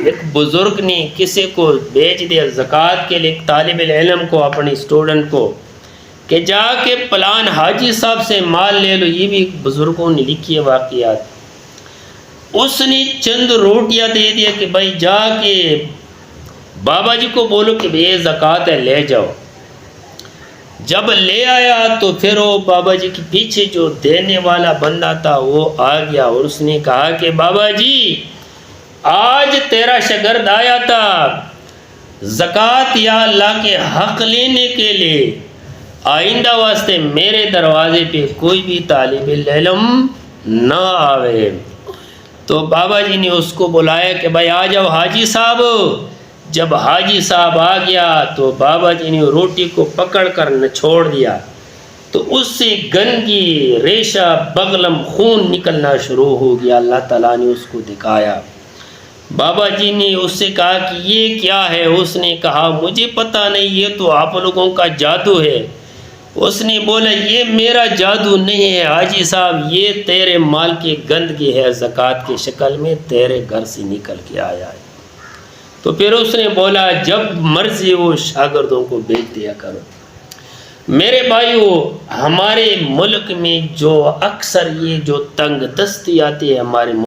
ایک بزرگ نے کسی کو بھیج دیا زکوٰۃ کے لیے، ایک طالب علم کو، اپنی اسٹوڈنٹ کو، کہ جا کے پلان حاجی صاحب سے مال لے لو۔ یہ بھی بزرگوں نے لکھی ہے واقعات۔ اس نے چند روٹیاں دے دیا کہ بھائی جا کے بابا جی کو بولو کہ یہ زکوٰۃ ہے، لے جاؤ۔ جب لے آیا تو پھر وہ بابا جی کے پیچھے جو دینے والا بندہ تھا وہ آ گیا، اور اس نے کہا کہ بابا جی آج تیرا شاگرد آیا تھا زکوٰۃ یا اللہ کے حق لینے کے لیے، آئندہ واسطے میرے دروازے پہ کوئی بھی طالب علم نہ آوے۔ تو بابا جی نے اس کو بلایا کہ بھائی آ جاؤ حاجی صاحب۔ جب حاجی صاحب آ گیا تو بابا جی نے روٹی کو پکڑ کر چھوڑ دیا، تو اس سے گندگی، ریشہ، بغلم، خون نکلنا شروع ہو گیا۔ اللہ تعالیٰ نے اس کو دکھایا۔ بابا جی نے اس سے کہا کہ یہ کیا ہے؟ اس نے کہا مجھے پتہ نہیں، یہ تو آپ لوگوں کا جادو ہے۔ اس نے بولا یہ میرا جادو نہیں ہے حاجی صاحب، یہ تیرے مال کی گندگی ہے، زکوٰۃ کی شکل میں تیرے گھر سے نکل کے آیا ہے۔ تو پھر اس نے بولا جب مرضی وہ شاگردوں کو بھیج دیا کرو۔ میرے بھائیو، ہمارے ملک میں جو اکثر یہ جو تنگ دستی آتی ہے ہمارے